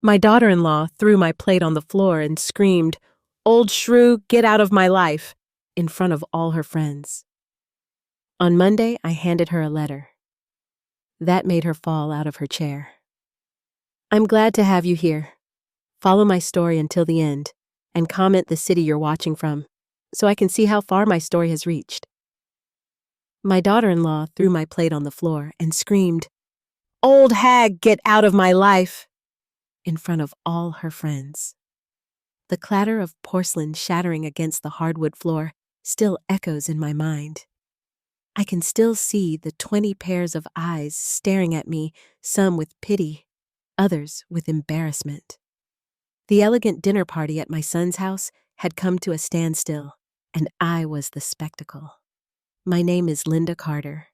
My daughter-in-law threw my plate on the floor and screamed, "Old shrew, get out of my life," in front of all her friends. On Monday, I handed her a letter. That made her fall out of her chair. "I'm glad to have you here. Follow my story until the end, and comment the city you're watching from, so I can see how far my story has reached." My daughter-in-law threw my plate on the floor and screamed, "Old hag, get out of my life," in front of all her friends. The clatter of porcelain shattering against the hardwood floor still echoes in my mind. I can still see the 20 pairs of eyes staring at me, some with pity, others with embarrassment. The elegant dinner party at my son's house had come to a standstill, and I was the spectacle. My name is Linda Carter.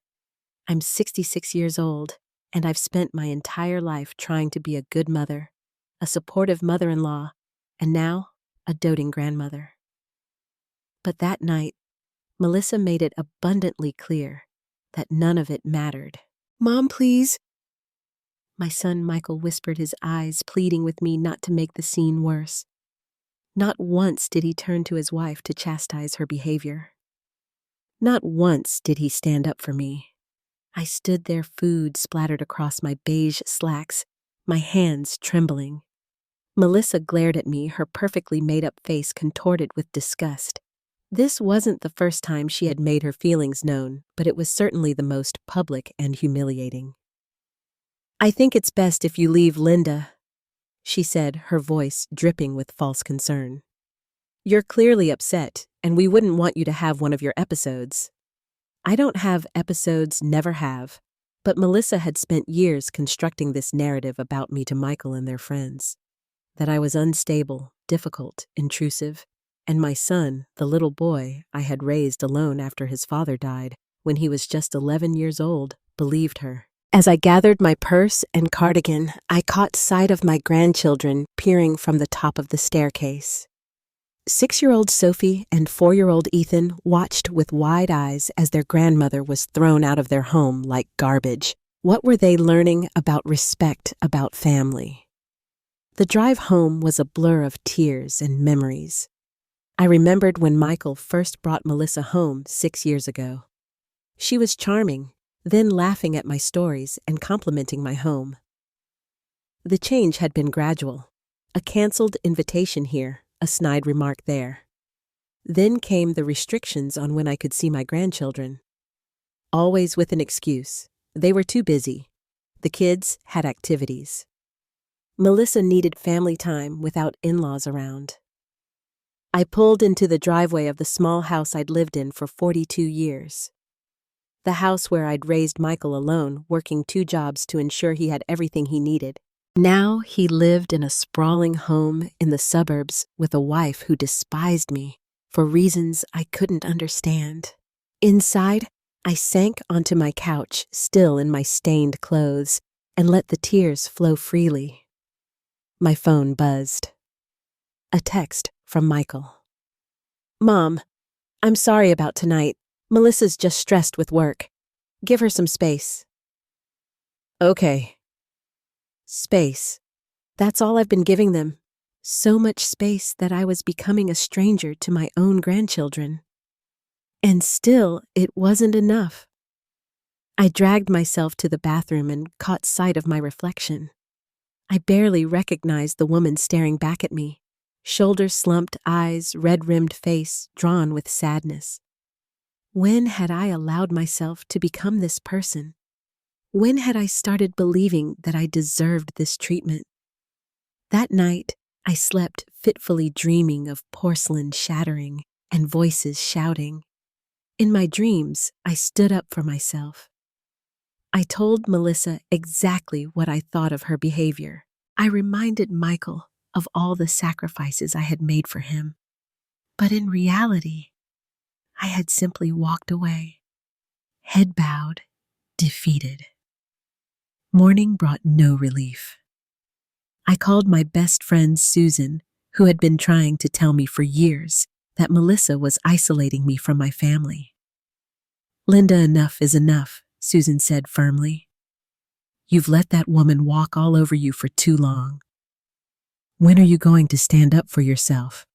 I'm 66 years old, and I've spent my entire life trying to be a good mother, a supportive mother-in-law, and now a doting grandmother. But that night, Melissa made it abundantly clear that none of it mattered. "Mom, please." My son Michael whispered, his eyes pleading with me not to make the scene worse. Not once did he turn to his wife to chastise her behavior. Not once did he stand up for me. I stood there, food splattered across my beige slacks, my hands trembling. Melissa glared at me, her perfectly made-up face contorted with disgust. This wasn't the first time she had made her feelings known, but it was certainly the most public and humiliating. "I think it's best if you leave, Linda," she said, her voice dripping with false concern. "You're clearly upset, and we wouldn't want you to have one of your episodes." I don't have episodes, never have, but Melissa had spent years constructing this narrative about me to Michael and their friends. That I was unstable, difficult, intrusive, and my son, the little boy I had raised alone after his father died when he was just 11 years old, believed her. As I gathered my purse and cardigan, I caught sight of my grandchildren peering from the top of the staircase. 6-year-old Sophie and 4-year-old Ethan watched with wide eyes as their grandmother was thrown out of their home like garbage. What were they learning about respect, about family? The drive home was a blur of tears and memories. I remembered when Michael first brought Melissa home 6 years ago. She was charming, then laughing at my stories and complimenting my home. The change had been gradual. A canceled invitation here, a snide remark there. Then came the restrictions on when I could see my grandchildren. Always with an excuse. They were too busy. The kids had activities. Melissa needed family time without in-laws around. I pulled into the driveway of the small house I'd lived in for 42 years. The house where I'd raised Michael alone, working 2 jobs to ensure he had everything he needed. Now he lived in a sprawling home in the suburbs with a wife who despised me for reasons I couldn't understand. Inside, I sank onto my couch, still in my stained clothes, and let the tears flow freely. My phone buzzed. A text from Michael. "Mom, I'm sorry about tonight. Melissa's just stressed with work. Give her some space." "Okay." Space. That's all I've been giving them. So much space that I was becoming a stranger to my own grandchildren. And still, it wasn't enough. I dragged myself to the bathroom and caught sight of my reflection. I barely recognized the woman staring back at me, shoulders slumped, eyes, red-rimmed face, drawn with sadness. When had I allowed myself to become this person? When had I started believing that I deserved this treatment? That night, I slept fitfully dreaming of porcelain shattering and voices shouting. In my dreams, I stood up for myself. I told Melissa exactly what I thought of her behavior. I reminded Michael of all the sacrifices I had made for him. But in reality, I had simply walked away, head bowed, defeated. Morning brought no relief. I called my best friend Susan, who had been trying to tell me for years that Melissa was isolating me from my family. "Linda, enough is enough," Susan said firmly. "You've let that woman walk all over you for too long. When are you going to stand up for yourself?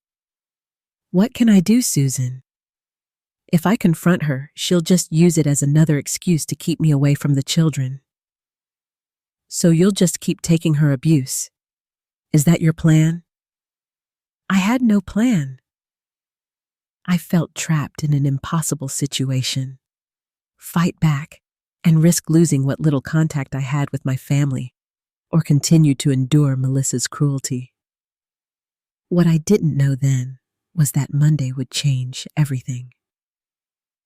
What can I do, Susan? If I confront her, she'll just use it as another excuse to keep me away from the children. So you'll just keep taking her abuse. Is that your plan? I had no plan. I felt trapped in an impossible situation. Fight back and risk losing what little contact I had with my family, or continue to endure Melissa's cruelty. What I didn't know then was that Monday would change everything.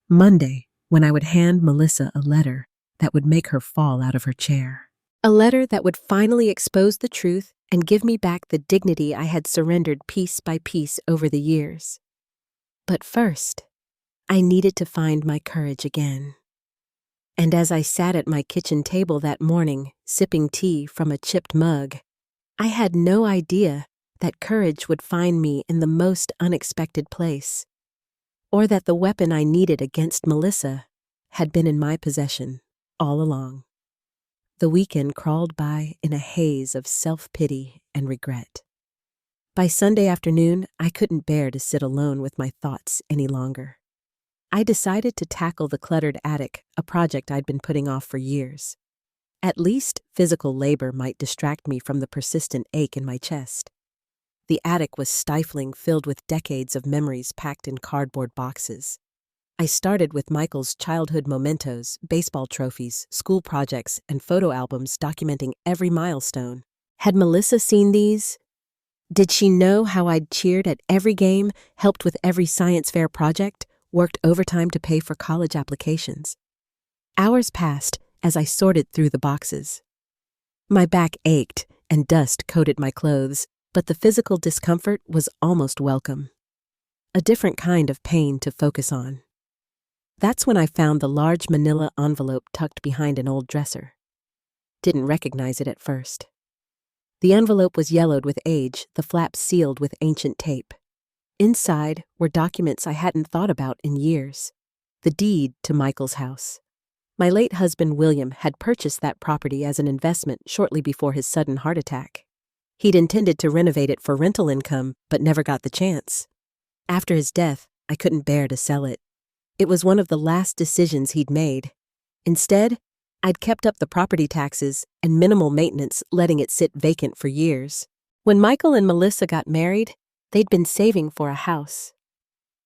Monday, when I would hand Melissa a letter that would make her fall out of her chair. A letter that would finally expose the truth and give me back the dignity I had surrendered piece by piece over the years. But first, I needed to find my courage again. And as I sat at my kitchen table that morning, sipping tea from a chipped mug, I had no idea that courage would find me in the most unexpected place, or that the weapon I needed against Melissa had been in my possession all along. The weekend crawled by in a haze of self-pity and regret. By Sunday afternoon, I couldn't bear to sit alone with my thoughts any longer. I decided to tackle the cluttered attic, a project I'd been putting off for years. At least physical labor might distract me from the persistent ache in my chest. The attic was stifling, filled with decades of memories packed in cardboard boxes. I started with Michael's childhood mementos, baseball trophies, school projects, and photo albums documenting every milestone. Had Melissa seen these? Did she know how I'd cheered at every game, helped with every science fair project, worked overtime to pay for college applications? Hours passed as I sorted through the boxes. My back ached and dust coated my clothes, but the physical discomfort was almost welcome. A different kind of pain to focus on. That's when I found the large manila envelope tucked behind an old dresser. Didn't recognize it at first. The envelope was yellowed with age, the flaps sealed with ancient tape. Inside were documents I hadn't thought about in years. The deed to Michael's house. My late husband William had purchased that property as an investment shortly before his sudden heart attack. He'd intended to renovate it for rental income, but never got the chance. After his death, I couldn't bear to sell it. It was one of the last decisions he'd made. Instead, I'd kept up the property taxes and minimal maintenance, letting it sit vacant for years. When Michael and Melissa got married, they'd been saving for a house.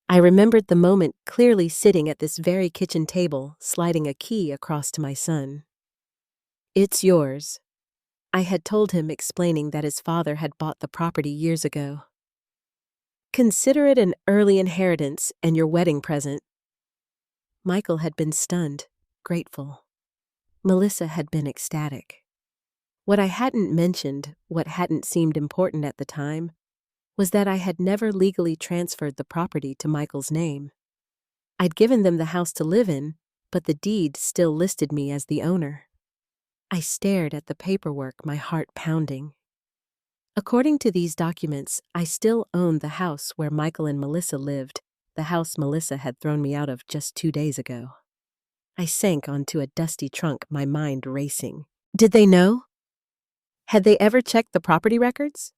I remembered the moment clearly, sitting at this very kitchen table, sliding a key across to my son. "It's yours," I had told him, explaining that his father had bought the property years ago. "Consider it an early inheritance and your wedding present." Michael had been stunned, grateful. Melissa had been ecstatic. What I hadn't mentioned, what hadn't seemed important at the time, was that I had never legally transferred the property to Michael's name. I'd given them the house to live in, but the deed still listed me as the owner. I stared at the paperwork, my heart pounding. According to these documents, I still owned the house where Michael and Melissa lived, the house Melissa had thrown me out of just 2 days ago. I sank onto a dusty trunk, my mind racing. Did they know? Had they ever checked the property records?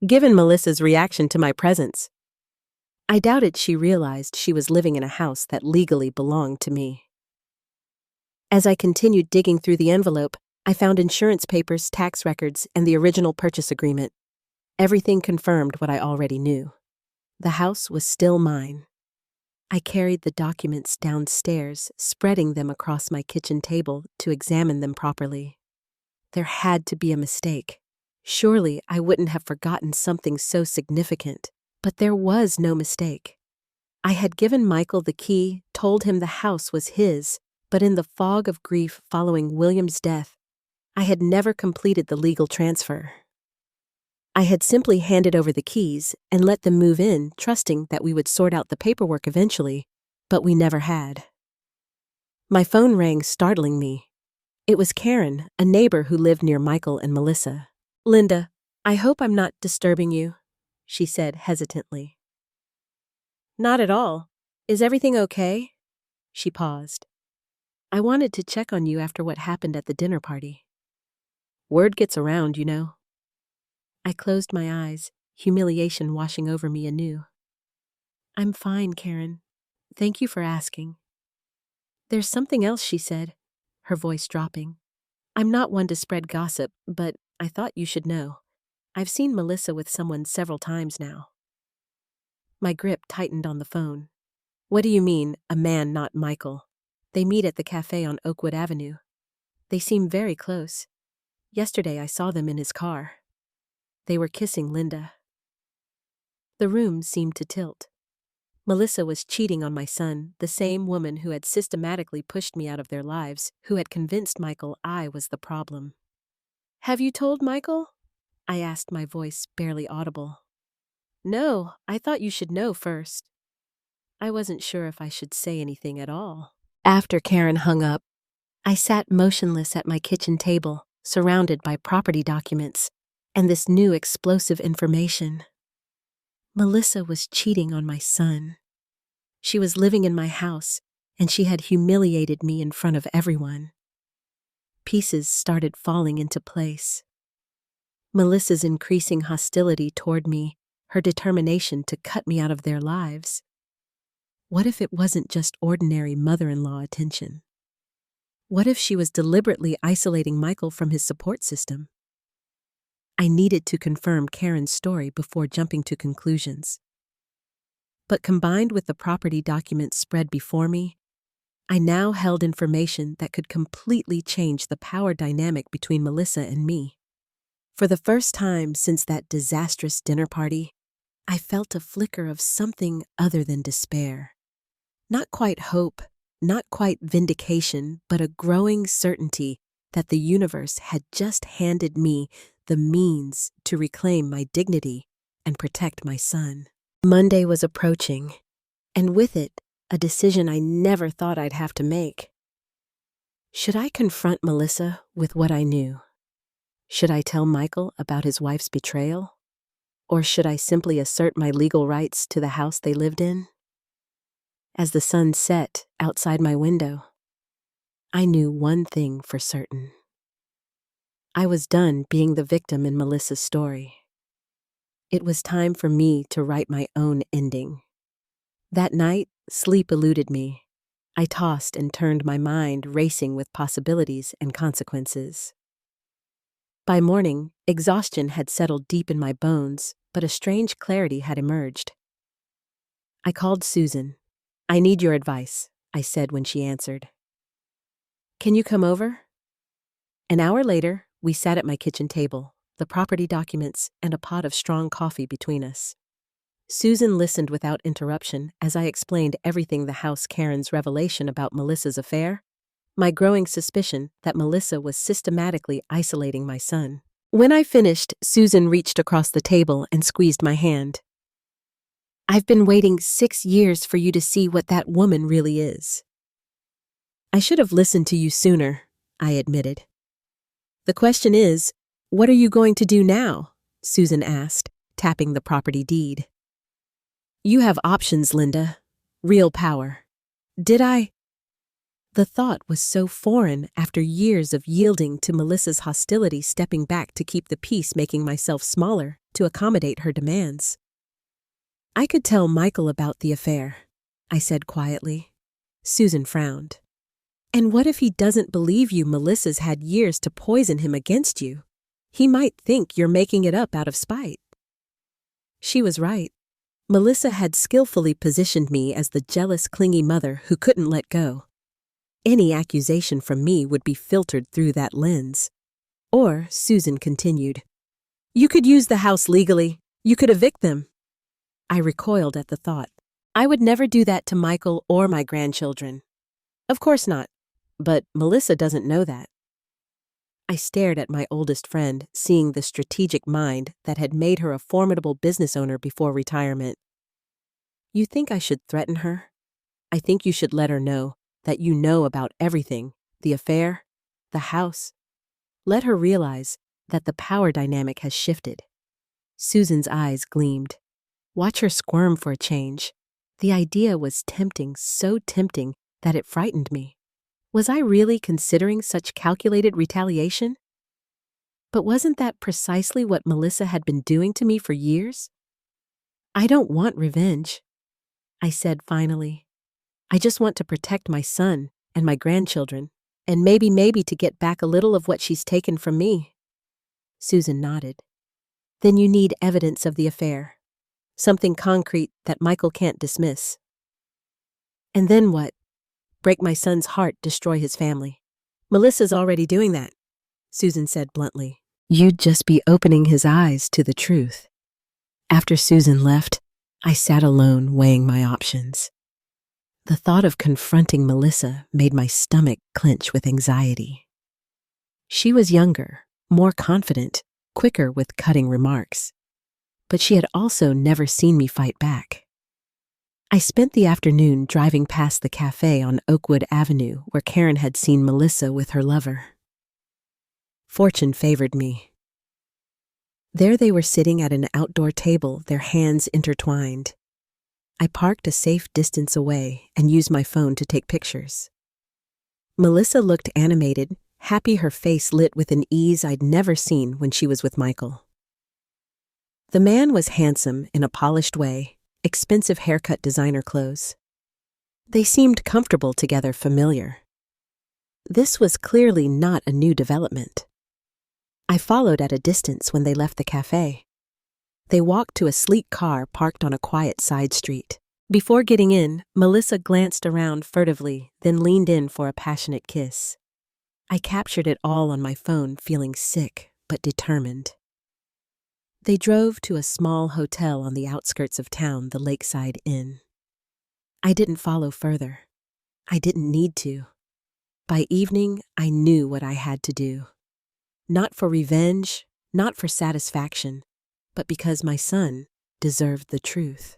Given Melissa's reaction to my presence, I doubted she realized she was living in a house that legally belonged to me. As I continued digging through the envelope, I found insurance papers, tax records, and the original purchase agreement. Everything confirmed what I already knew. The house was still mine. I carried the documents downstairs, spreading them across my kitchen table to examine them properly. There had to be a mistake. Surely I wouldn't have forgotten something so significant, but there was no mistake. I had given Michael the key, told him the house was his, but in the fog of grief following William's death, I had never completed the legal transfer. I had simply handed over the keys and let them move in, trusting that we would sort out the paperwork eventually, but we never had. My phone rang, startling me. It was Karen, a neighbor who lived near Michael and Melissa. "Linda, I hope I'm not disturbing you," she said hesitantly. "Not at all. Is everything okay?" She paused. "I wanted to check on you after what happened at the dinner party. Word gets around, you know." I closed my eyes, humiliation washing over me anew. I'm fine, Karen. Thank you for asking. There's something else, she said, her voice dropping. I'm not one to spread gossip, but I thought you should know. I've seen Melissa with someone several times now. My grip tightened on the phone. What do you mean, a man, not Michael? They meet at the cafe on Oakwood Avenue. They seem very close. Yesterday I saw them in his car. They were kissing Linda. The room seemed to tilt. Melissa was cheating on my son, the same woman who had systematically pushed me out of their lives, who had convinced Michael I was the problem. Have you told Michael? I asked, my voice barely audible. No, I thought you should know first. I wasn't sure if I should say anything at all. After Karen hung up, I sat motionless at my kitchen table, surrounded by property documents and this new explosive information. Melissa was cheating on my son. She was living in my house, and she had humiliated me in front of everyone. Pieces started falling into place. Melissa's increasing hostility toward me, her determination to cut me out of their lives. What if it wasn't just ordinary mother-in-law attention? What if she was deliberately isolating Michael from his support system? I needed to confirm Karen's story before jumping to conclusions. But combined with the property documents spread before me, I now held information that could completely change the power dynamic between Melissa and me. For the first time since that disastrous dinner party, I felt a flicker of something other than despair. Not quite hope, not quite vindication, but a growing certainty that the universe had just handed me the means to reclaim my dignity and protect my son. Monday was approaching, and with it, a decision I never thought I'd have to make. Should I confront Melissa with what I knew? Should I tell Michael about his wife's betrayal? Or should I simply assert my legal rights to the house they lived in? As the sun set outside my window, I knew one thing for certain. I was done being the victim in Melissa's story. It was time for me to write my own ending. That night, sleep eluded me. I tossed and turned, my mind racing with possibilities and consequences. By morning, exhaustion had settled deep in my bones, but a strange clarity had emerged. I called Susan. I need your advice, I said when she answered. Can you come over? An hour later, we sat at my kitchen table, the property documents and a pot of strong coffee between us. Susan listened without interruption as I explained everything: the house, Karen's revelation about Melissa's affair, my growing suspicion that Melissa was systematically isolating my son. When I finished, Susan reached across the table and squeezed my hand. I've been waiting 6 years for you to see what that woman really is. I should have listened to you sooner, I admitted. The question is, what are you going to do now? Susan asked, tapping the property deed. You have options, Linda. Real power. Did I? The thought was so foreign after years of yielding to Melissa's hostility, stepping back to keep the peace, making myself smaller to accommodate her demands. I could tell Michael about the affair, I said quietly. Susan frowned. And what if he doesn't believe you? Melissa's had years to poison him against you. He might think you're making it up out of spite. She was right. Melissa had skillfully positioned me as the jealous, clingy mother who couldn't let go. Any accusation from me would be filtered through that lens. Or, Susan continued, you could use the house legally. You could evict them. I recoiled at the thought. I would never do that to Michael or my grandchildren. Of course not. But Melissa doesn't know that. I stared at my oldest friend, seeing the strategic mind that had made her a formidable business owner before retirement. You think I should threaten her? I think you should let her know that you know about everything, the affair, the house. Let her realize that the power dynamic has shifted. Susan's eyes gleamed. Watch her squirm for a change. The idea was tempting, so tempting that it frightened me. Was I really considering such calculated retaliation? But wasn't that precisely what Melissa had been doing to me for years? I don't want revenge, I said finally. I just want to protect my son and my grandchildren, and maybe to get back a little of what she's taken from me. Susan nodded. Then you need evidence of the affair. Something concrete that Michael can't dismiss. And then what? Break my son's heart, destroy his family. Melissa's already doing that, Susan said bluntly. You'd just be opening his eyes to the truth. After Susan left, I sat alone weighing my options. The thought of confronting Melissa made my stomach clench with anxiety. She was younger, more confident, quicker with cutting remarks. But she had also never seen me fight back. I spent the afternoon driving past the cafe on Oakwood Avenue where Karen had seen Melissa with her lover. Fortune favored me. There they were sitting at an outdoor table, their hands intertwined. I parked a safe distance away and used my phone to take pictures. Melissa looked animated, happy, her face lit with an ease I'd never seen when she was with Michael. The man was handsome in a polished way, expensive haircut, designer clothes. They seemed comfortable together, familiar. This was clearly not a new development. I followed at a distance when they left the cafe. They walked to a sleek car parked on a quiet side street. Before getting in, Melissa glanced around furtively, then leaned in for a passionate kiss. I captured it all on my phone, feeling sick but determined. They drove to a small hotel on the outskirts of town, the Lakeside Inn. I didn't follow further. I didn't need to. By evening, I knew what I had to do. Not for revenge, not for satisfaction, but because my son deserved the truth.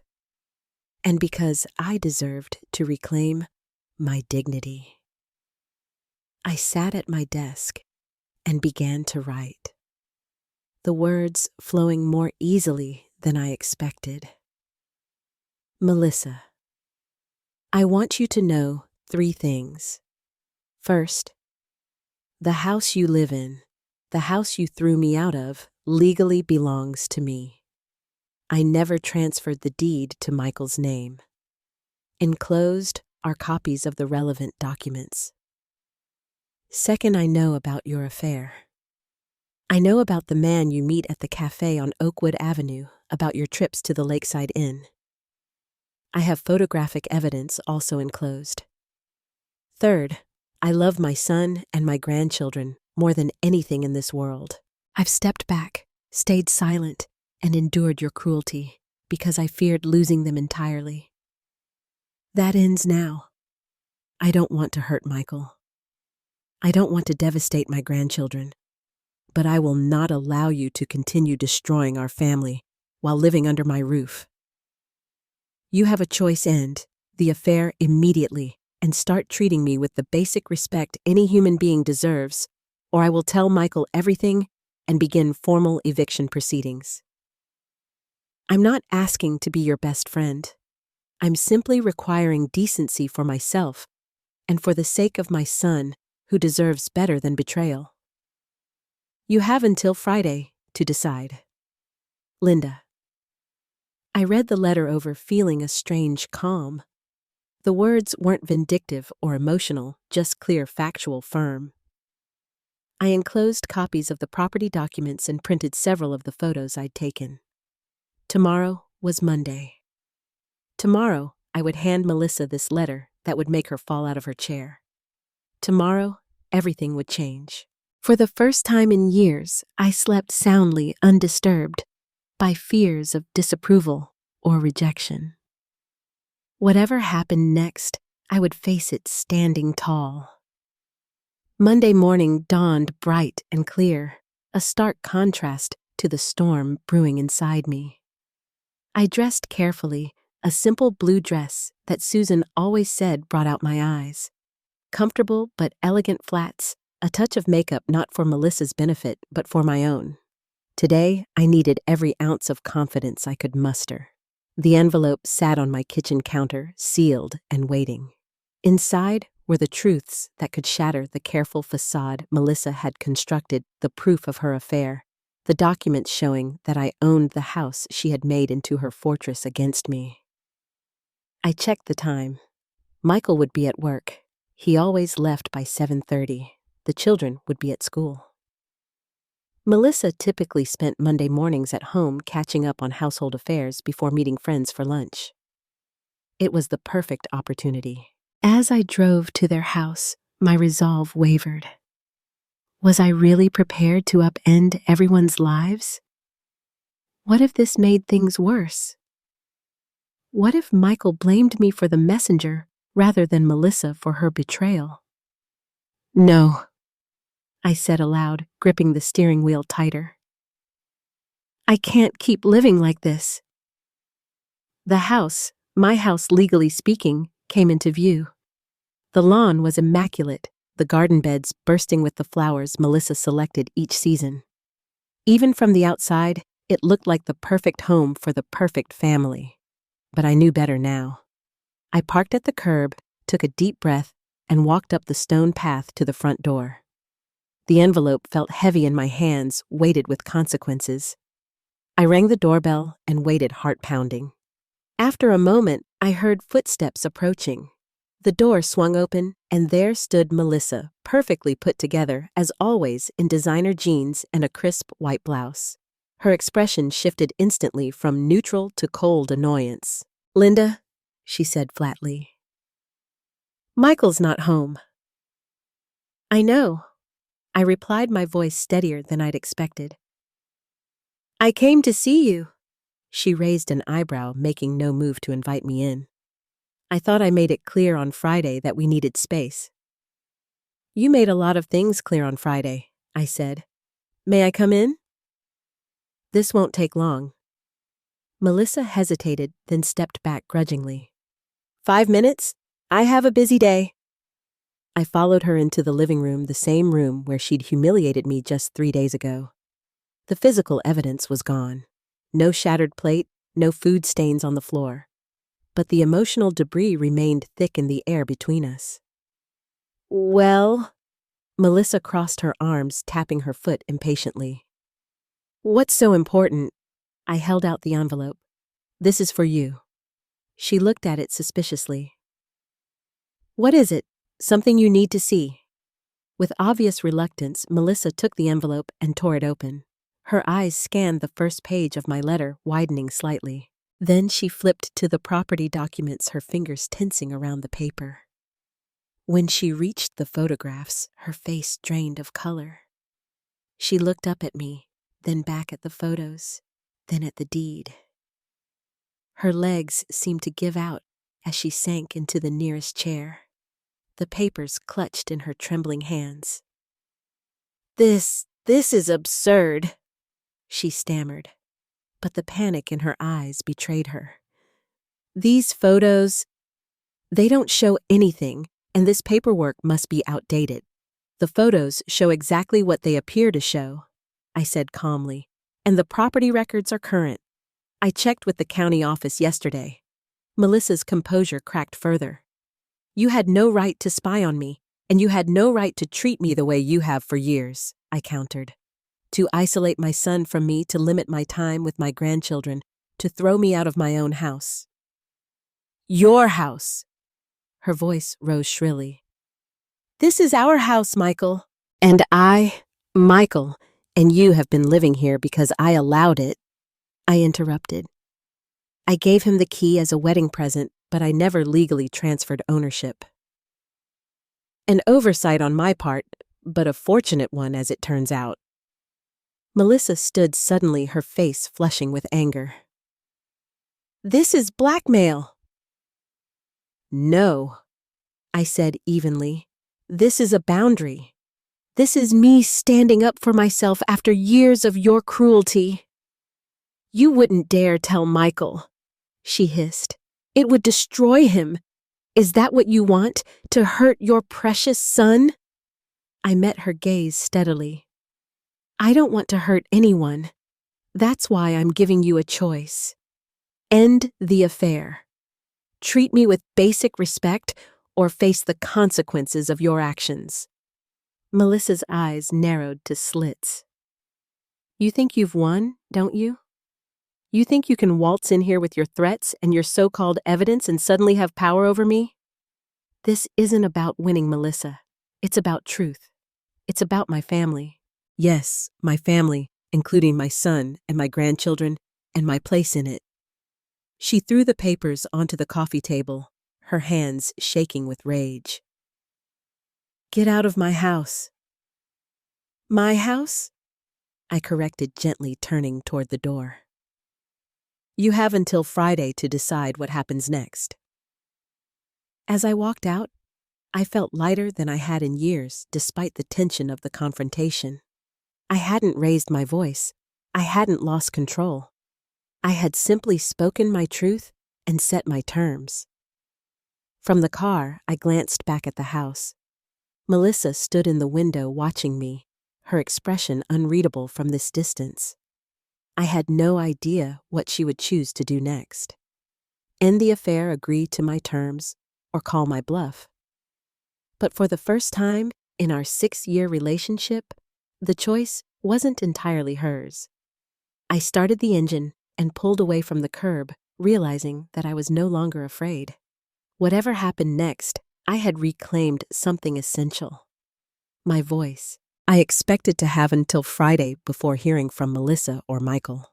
And because I deserved to reclaim my dignity. I sat at my desk and began to write, the words flowing more easily than I expected. Melissa, I want you to know 3 things. First, the house you live in, the house you threw me out of, legally belongs to me. I never transferred the deed to Michael's name. Enclosed are copies of the relevant documents. Second, I know about your affair. I know about the man you meet at the cafe on Oakwood Avenue, about your trips to the Lakeside Inn. I have photographic evidence also enclosed. Third, I love my son and my grandchildren more than anything in this world. I've stepped back, stayed silent, and endured your cruelty because I feared losing them entirely. That ends now. I don't want to hurt Michael. I don't want to devastate my grandchildren, but I will not allow you to continue destroying our family while living under my roof. You have a choice: end the affair immediately and start treating me with the basic respect any human being deserves, or I will tell Michael everything and begin formal eviction proceedings. I'm not asking to be your best friend. I'm simply requiring decency for myself and for the sake of my son, who deserves better than betrayal. You have until Friday to decide. Linda. I read the letter over, feeling a strange calm. The words weren't vindictive or emotional, just clear, factual, firm. I enclosed copies of the property documents and printed several of the photos I'd taken. Tomorrow was Monday. Tomorrow, I would hand Melissa this letter that would make her fall out of her chair. Tomorrow, everything would change. For the first time in years, I slept soundly, undisturbed by fears of disapproval or rejection. Whatever happened next, I would face it standing tall. Monday morning dawned bright and clear, a stark contrast to the storm brewing inside me. I dressed carefully, a simple blue dress that Susan always said brought out my eyes. Comfortable but elegant flats, a touch of makeup not for Melissa's benefit but for my own. Today, I needed every ounce of confidence I could muster. The envelope sat on my kitchen counter, sealed and waiting. Inside were the truths that could shatter the careful facade Melissa had constructed, the proof of her affair, the documents showing that I owned the house she had made into her fortress against me. I checked the time. Michael would be at work. He always left by 7:30. The children would be at school. Melissa typically spent Monday mornings at home catching up on household affairs before meeting friends for lunch. It was the perfect opportunity. As I drove to their house, my resolve wavered. Was I really prepared to upend everyone's lives? What if this made things worse? What if Michael blamed me for the messenger rather than Melissa for her betrayal? No, I said aloud, gripping the steering wheel tighter. I can't keep living like this. The house, my house legally speaking, came into view. The lawn was immaculate, the garden beds bursting with the flowers Melissa selected each season. Even from the outside, it looked like the perfect home for the perfect family. But I knew better now. I parked at the curb, took a deep breath, and walked up the stone path to the front door. The envelope felt heavy in my hands, weighted with consequences. I rang the doorbell and waited, heart pounding. After a moment, I heard footsteps approaching. The door swung open, and there stood Melissa, perfectly put together, as always, in designer jeans and a crisp white blouse. Her expression shifted instantly from neutral to cold annoyance. "Linda," she said flatly. "Michael's not home." "I know," I replied, my voice steadier than I'd expected. "I came to see you." She raised an eyebrow, making no move to invite me in. "I thought I made it clear on Friday that we needed space." "You made a lot of things clear on Friday," I said. "May I come in?" "This won't take long." Melissa hesitated, then stepped back grudgingly. 5 minutes? I have a busy day." I followed her into the living room, the same room where she'd humiliated me just 3 days ago. The physical evidence was gone. No shattered plate, no food stains on the floor. But the emotional debris remained thick in the air between us. "Well," Melissa crossed her arms, tapping her foot impatiently. "What's so important?" I held out the envelope. "This is for you." She looked at it suspiciously. "What is it? Something you need to see?" With obvious reluctance, Melissa took the envelope and tore it open. Her eyes scanned the first page of my letter, widening slightly. Then she flipped to the property documents, her fingers tensing around the paper. When she reached the photographs, her face drained of color. She looked up at me, then back at the photos, then at the deed. Her legs seemed to give out as she sank into the nearest chair, the papers clutched in her trembling hands. This is absurd," she stammered, but the panic in her eyes betrayed her. "These photos, they don't show anything, and this paperwork must be outdated. The photos show exactly what they appear to show," I said calmly, "and the property records are current. I checked with the county office yesterday." Melissa's composure cracked further. "You had no right to spy on me, and you had no right to treat me the way you have for years," I countered. "To isolate my son from me, to limit my time with my grandchildren, to throw me out of my own house." "Your house!" Her voice rose shrilly. "This is our house, Michael. And Michael, and you have been living here because I allowed it." I interrupted. "I gave him the key as a wedding present, but I never legally transferred ownership." "An oversight on my part, but a fortunate one as it turns out." Melissa stood suddenly, her face flushing with anger. "This is blackmail." "No," I said evenly. "This is a boundary. This is me standing up for myself after years of your cruelty." "You wouldn't dare tell Michael," she hissed. "It would destroy him. Is that what you want, to hurt your precious son?" I met her gaze steadily. "I don't want to hurt anyone. That's why I'm giving you a choice. End the affair. Treat me with basic respect, or face the consequences of your actions. Melissa's eyes narrowed to slits. You think you've won, don't you? You think you can waltz in here with your threats and your so-called evidence and suddenly have power over me? This isn't about winning, Melissa. It's about truth. It's about my family. Yes, my family, including my son and my grandchildren, and my place in it. She threw the papers onto the coffee table, her hands shaking with rage. Get out of my house. My house? I corrected gently, turning toward the door. You have until Friday to decide what happens next. As I walked out, I felt lighter than I had in years, despite the tension of the confrontation. I hadn't raised my voice. I hadn't lost control. I had simply spoken my truth and set my terms. From the car, I glanced back at the house. Melissa stood in the window watching me, her expression unreadable from this distance. I had no idea what she would choose to do next. End the affair, agree to my terms, or call my bluff. But for the first time in our 6-year relationship, the choice wasn't entirely hers. I started the engine and pulled away from the curb, realizing that I was no longer afraid. Whatever happened next, I had reclaimed something essential. My voice. I expected to have until Friday before hearing from Melissa or Michael.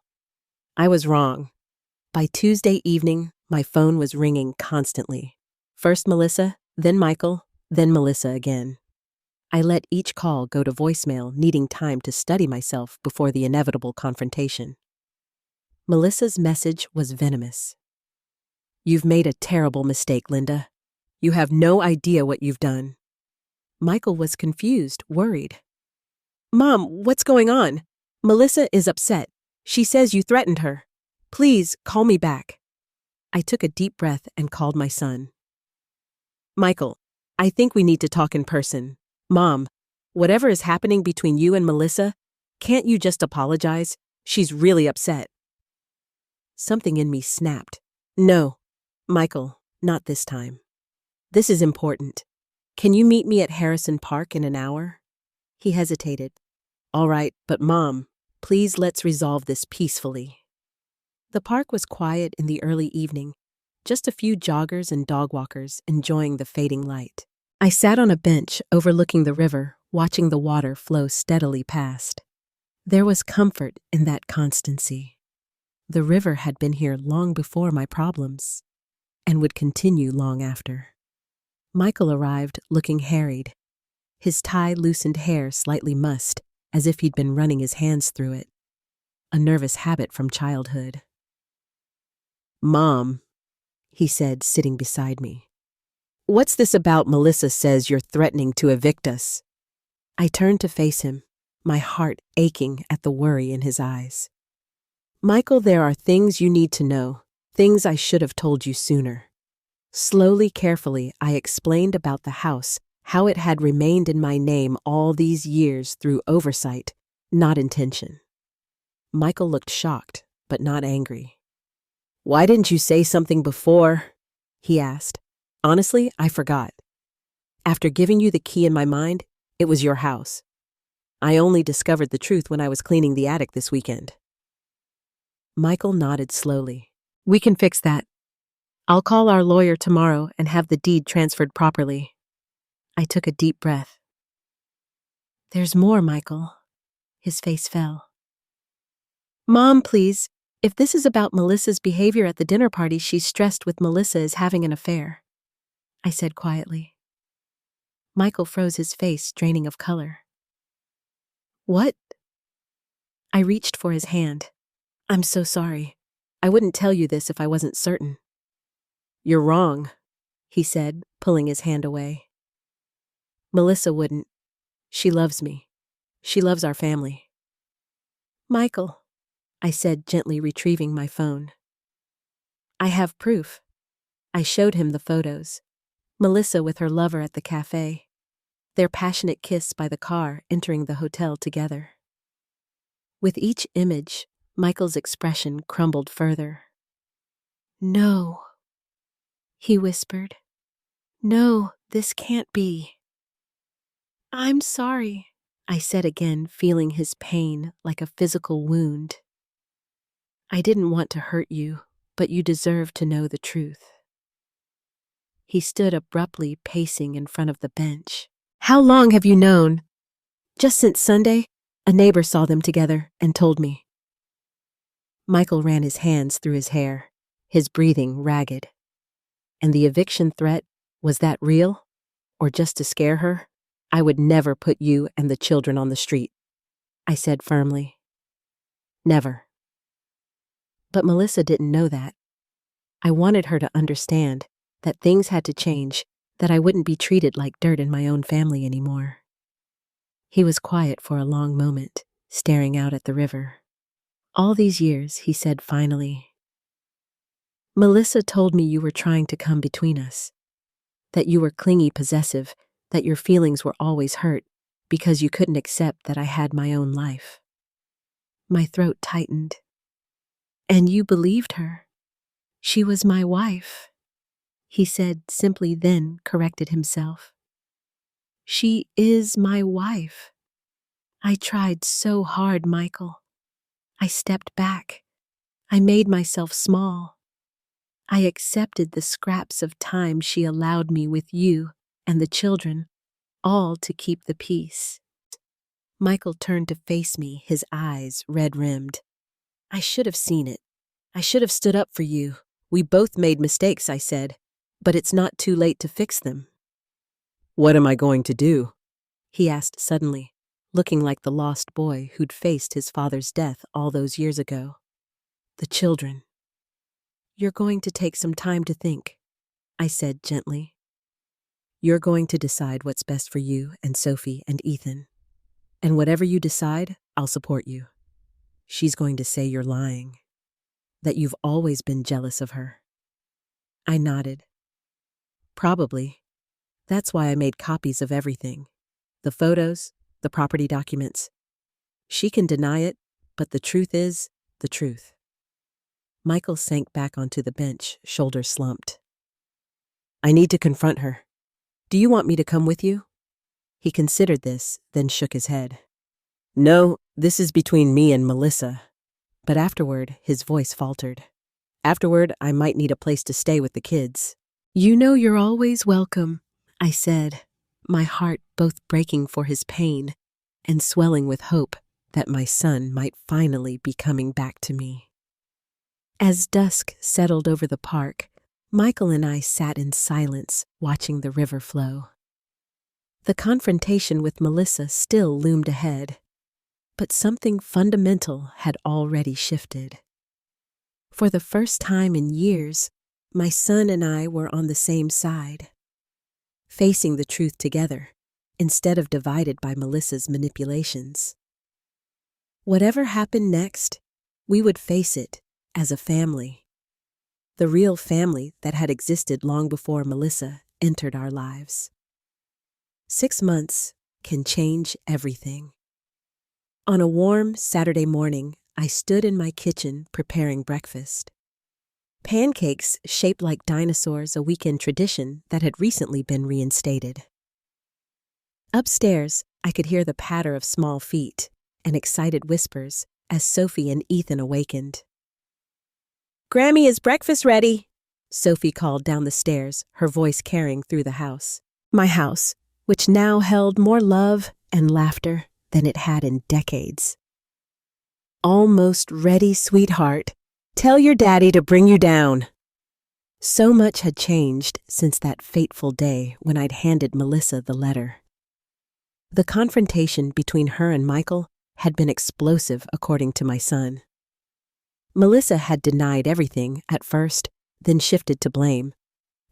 I was wrong. By Tuesday evening, my phone was ringing constantly. First Melissa, then Michael, then Melissa again. I let each call go to voicemail, needing time to study myself before the inevitable confrontation. Melissa's message was venomous. You've made a terrible mistake, Linda. You have no idea what you've done. Michael was confused, worried. Mom, what's going on? Melissa is upset. She says you threatened her. Please call me back. I took a deep breath and called my son. Michael, I think we need to talk in person. Mom, whatever is happening between you and Melissa, can't you just apologize? She's really upset. Something in me snapped. No, Michael, not this time. This is important. Can you meet me at Harrison Park in an hour? He hesitated. All right, but Mom, please let's resolve this peacefully. The park was quiet in the early evening, just a few joggers and dog walkers enjoying the fading light. I sat on a bench overlooking the river, watching the water flow steadily past. There was comfort in that constancy. The river had been here long before my problems, and would continue long after. Michael arrived looking harried, his tie-loosened hair slightly mussed, as if he'd been running his hands through it, a nervous habit from childhood. Mom, he said, sitting beside me. What's this about Melissa says you're threatening to evict us? I turned to face him, my heart aching at the worry in his eyes. Michael, there are things you need to know, things I should have told you sooner. Slowly, carefully, I explained about the house, how it had remained in my name all these years through oversight, not intention. Michael looked shocked, but not angry. Why didn't you say something before? He asked. Honestly, I forgot. After giving you the key in my mind, it was your house. I only discovered the truth when I was cleaning the attic this weekend. Michael nodded slowly. We can fix that. I'll call our lawyer tomorrow and have the deed transferred properly. I took a deep breath. There's more, Michael. His face fell. Mom, please. If this is about Melissa's behavior at the dinner party, she's stressed with Melissa is having an affair, I said quietly. Michael froze his face, draining of color. What? I reached for his hand. I'm so sorry. I wouldn't tell you this if I wasn't certain. You're wrong, he said, pulling his hand away. Melissa wouldn't. She loves me. She loves our family. Michael, I said, gently retrieving my phone. I have proof. I showed him the photos. Melissa with her lover at the cafe. Their passionate kiss by the car entering the hotel together. With each image, Michael's expression crumbled further. No, he whispered. No, this can't be. I'm sorry, I said again, feeling his pain like a physical wound. I didn't want to hurt you, but you deserve to know the truth. He stood abruptly, pacing in front of the bench. How long have you known? Just since Sunday. A neighbor saw them together and told me. Michael ran his hands through his hair, his breathing ragged. And the eviction threat, was that real? Or just to scare her? I would never put you and the children on the street, I said firmly. Never. But Melissa didn't know that. I wanted her to understand that things had to change, that I wouldn't be treated like dirt in my own family anymore. He was quiet for a long moment, staring out at the river. All these years, he said finally, Melissa told me you were trying to come between us, that you were clingy possessive, that your feelings were always hurt because you couldn't accept that I had my own life. My throat tightened. And you believed her. She was my wife, he said simply, then corrected himself. She is my wife. I tried so hard, Michael. I stepped back. I made myself small. I accepted the scraps of time she allowed me with you and the children, all to keep the peace. Michael turned to face me, his eyes red-rimmed. I should have seen it. I should have stood up for you. We both made mistakes, I said, but it's not too late to fix them. What am I going to do? He asked suddenly, looking like the lost boy who'd faced his father's death all those years ago. The children. You're going to take some time to think, I said gently. You're going to decide what's best for you and Sophie and Ethan. And whatever you decide, I'll support you. She's going to say you're lying, that you've always been jealous of her. I nodded. Probably. That's why I made copies of everything. The photos, the property documents. She can deny it, but the truth is the truth. Michael sank back onto the bench, shoulders slumped. I need to confront her. Do you want me to come with you? He considered this, then shook his head. No, this is between me and Melissa. But afterward, his voice faltered. Afterward, I might need a place to stay with the kids. You know you're always welcome, I said, my heart both breaking for his pain and swelling with hope that my son might finally be coming back to me. As dusk settled over the park, Michael and I sat in silence, watching the river flow. The confrontation with Melissa still loomed ahead, but something fundamental had already shifted. For the first time in years, my son and I were on the same side, facing the truth together, instead of divided by Melissa's manipulations. Whatever happened next, we would face it as a family. The real family that had existed long before Melissa entered our lives. 6 months can change everything. On a warm Saturday morning, I stood in my kitchen preparing breakfast. Pancakes shaped like dinosaurs, a weekend tradition that had recently been reinstated. Upstairs, I could hear the patter of small feet and excited whispers as Sophie and Ethan awakened. Grammy, is breakfast ready? Sophie called down the stairs, her voice carrying through the house. My house, which now held more love and laughter than it had in decades. Almost ready, sweetheart. Tell your daddy to bring you down. So much had changed since that fateful day when I'd handed Melissa the letter. The confrontation between her and Michael had been explosive, according to my son. Melissa had denied everything at first, then shifted to blame.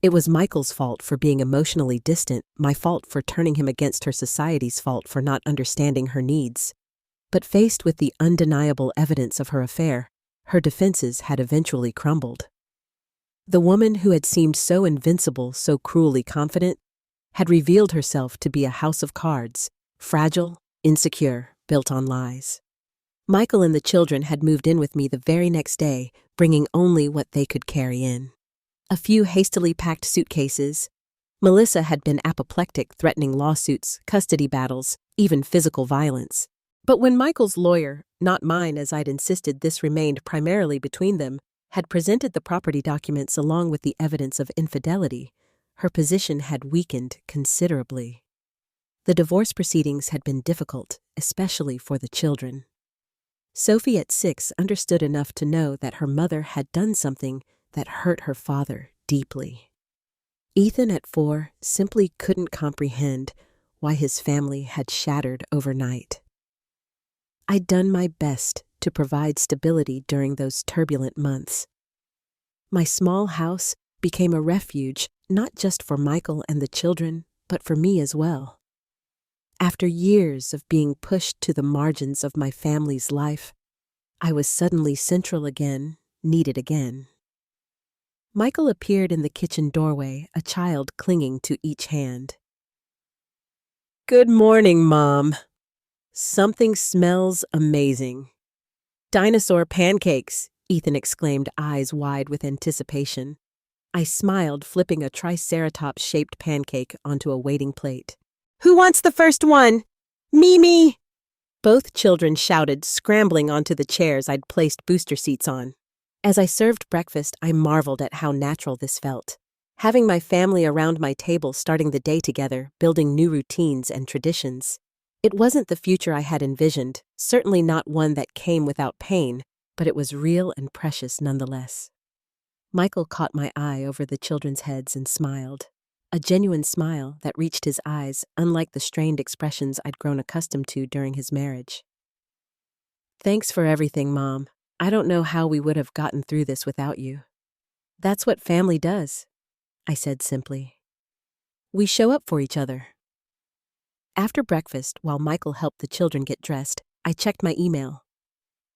It was Michael's fault for being emotionally distant, my fault for turning him against her, society's fault for not understanding her needs. But faced with the undeniable evidence of her affair, her defenses had eventually crumbled. The woman who had seemed so invincible, so cruelly confident, had revealed herself to be a house of cards, fragile, insecure, built on lies. Michael and the children had moved in with me the very next day, bringing only what they could carry in. A few hastily packed suitcases, Melissa had been apoplectic, threatening lawsuits, custody battles, even physical violence. But when Michael's lawyer, not mine as I'd insisted this remained primarily between them, had presented the property documents along with the evidence of infidelity, her position had weakened considerably. The divorce proceedings had been difficult, especially for the children. Sophie at 6 understood enough to know that her mother had done something that hurt her father deeply. Ethan at 4 simply couldn't comprehend why his family had shattered overnight. I'd done my best to provide stability during those turbulent months. My small house became a refuge not just for Michael and the children, but for me as well. After years of being pushed to the margins of my family's life, I was suddenly central again, needed again. Michael appeared in the kitchen doorway, a child clinging to each hand. "Good morning, Mom. Something smells amazing." "Dinosaur pancakes," Ethan exclaimed, eyes wide with anticipation. I smiled, flipping a triceratops-shaped pancake onto a waiting plate. "Who wants the first one? Me!" Both children shouted, scrambling onto the chairs I'd placed booster seats on. As I served breakfast, I marveled at how natural this felt. Having my family around my table, starting the day together, building new routines and traditions. It wasn't the future I had envisioned, certainly not one that came without pain, but it was real and precious nonetheless. Michael caught my eye over the children's heads and smiled. A genuine smile that reached his eyes, unlike the strained expressions I'd grown accustomed to during his marriage. "Thanks for everything, Mom. I don't know how we would have gotten through this without you." "That's what family does," I said simply. "We show up for each other." After breakfast, while Michael helped the children get dressed, I checked my email.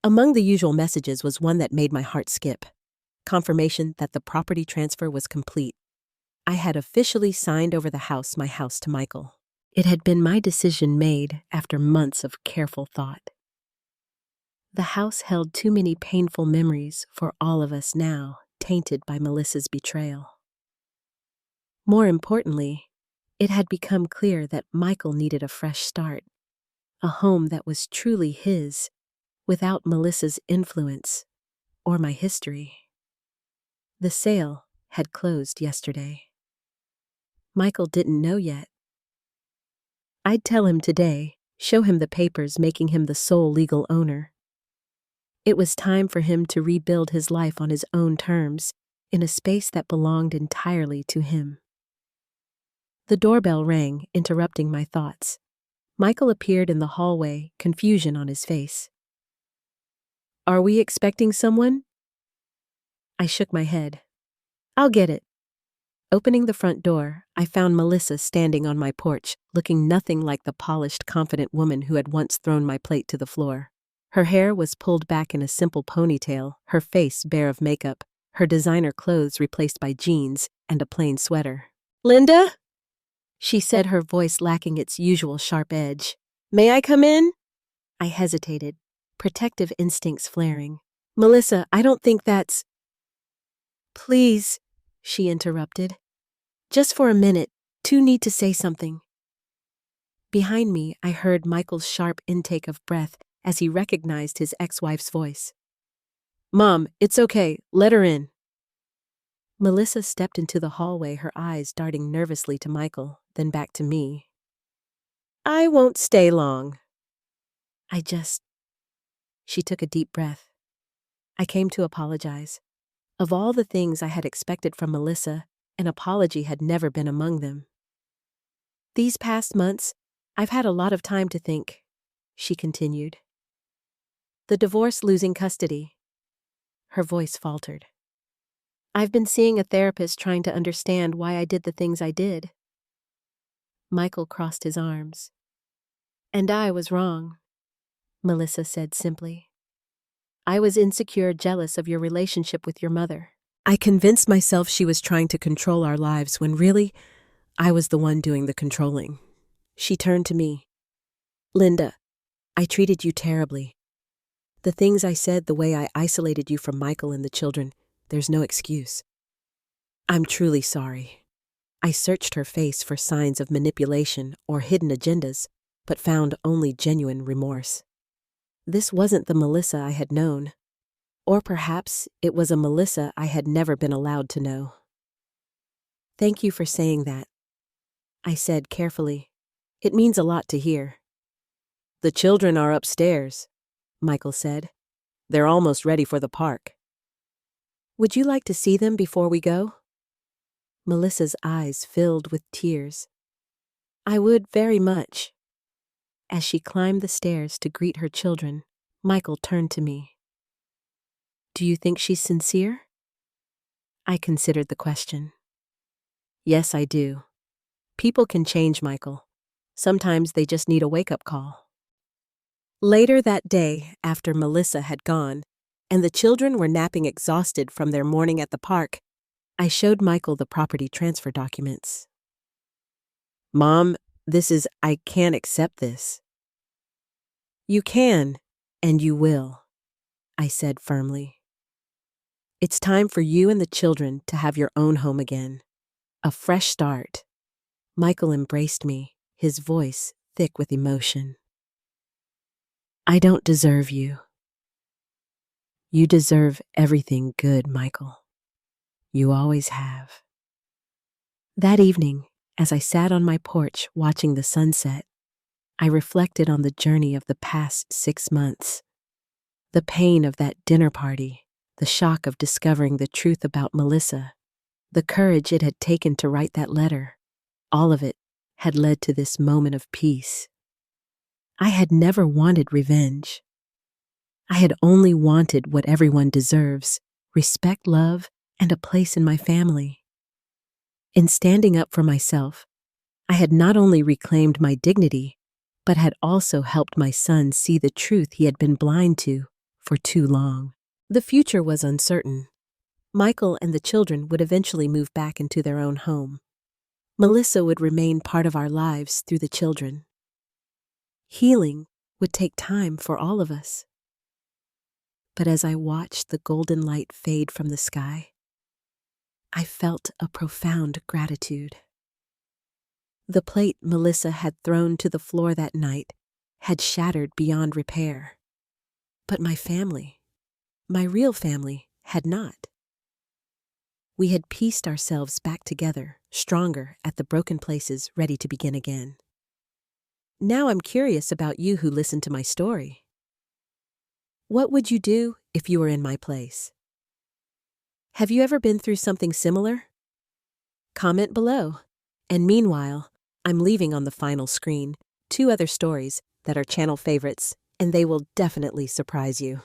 Among the usual messages was one that made my heart skip. Confirmation that the property transfer was complete. I had officially signed over my house to Michael. It had been my decision made after months of careful thought. The house held too many painful memories for all of us now, tainted by Melissa's betrayal. More importantly, it had become clear that Michael needed a fresh start, a home that was truly his, without Melissa's influence or my history. The sale had closed yesterday. Michael didn't know yet. I'd tell him today, show him the papers making him the sole legal owner. It was time for him to rebuild his life on his own terms, in a space that belonged entirely to him. The doorbell rang, interrupting my thoughts. Michael appeared in the hallway, confusion on his face. "Are we expecting someone?" I shook my head. "I'll get it." Opening the front door, I found Melissa standing on my porch, looking nothing like the polished, confident woman who had once thrown my plate to the floor. Her hair was pulled back in a simple ponytail, her face bare of makeup, her designer clothes replaced by jeans and a plain sweater. "Linda?" she said, her voice lacking its usual sharp edge. "May I come in?" I hesitated, protective instincts flaring. "Melissa, I don't think that's—" "Please," she interrupted. "Just for a minute, two need to say something." Behind me, I heard Michael's sharp intake of breath as he recognized his ex-wife's voice. "Mom, it's okay. Let her in." Melissa stepped into the hallway, her eyes darting nervously to Michael, then back to me. "I won't stay long." She took a deep breath. I came to apologize. Of all the things I had expected from Melissa, an apology had never been among them. "These past months, I've had a lot of time to think," she continued. "The divorce, losing custody." Her voice faltered. "I've been seeing a therapist trying to understand why I did the things I did." Michael crossed his arms. "And I was wrong," Melissa said simply. "I was insecure, jealous of your relationship with your mother. I convinced myself she was trying to control our lives when really, I was the one doing the controlling." She turned to me. "Linda, I treated you terribly. The things I said, the way I isolated you from Michael and the children, there's no excuse. I'm truly sorry." I searched her face for signs of manipulation or hidden agendas, but found only genuine remorse. This wasn't the Melissa I had known. Or perhaps it was a Melissa I had never been allowed to know. "Thank you for saying that," I said carefully. "It means a lot to hear." "The children are upstairs," Michael said. "They're almost ready for the park." "Would you like to see them before we go?" Melissa's eyes filled with tears. "I would very much." As she climbed the stairs to greet her children, Michael turned to me. "Do you think she's sincere?" I considered the question. "Yes, I do. People can change, Michael. Sometimes they just need a wake-up call." Later that day, after Melissa had gone, and the children were napping exhausted from their morning at the park, I showed Michael the property transfer documents. "Mom, I can't accept this." "You can, and you will," I said firmly. "It's time for you and the children to have your own home again. A fresh start." Michael embraced me, his voice thick with emotion. "I don't deserve you." "You deserve everything good, Michael. You always have." That evening, as I sat on my porch watching the sunset, I reflected on the journey of the past 6 months. The pain of that dinner party, the shock of discovering the truth about Melissa, the courage it had taken to write that letter, all of it had led to this moment of peace. I had never wanted revenge. I had only wanted what everyone deserves: respect, love, and a place in my family. In standing up for myself, I had not only reclaimed my dignity, but had also helped my son see the truth he had been blind to for too long. The future was uncertain. Michael and the children would eventually move back into their own home. Melissa would remain part of our lives through the children. Healing would take time for all of us. But as I watched the golden light fade from the sky, I felt a profound gratitude. The plate Melissa had thrown to the floor that night had shattered beyond repair. But my family, my real family, had not. We had pieced ourselves back together, stronger at the broken places, ready to begin again. Now I'm curious about you who listened to my story. What would you do if you were in my place? Have you ever been through something similar? Comment below. And meanwhile, I'm leaving on the final screen 2 other stories that are channel favorites, and they will definitely surprise you.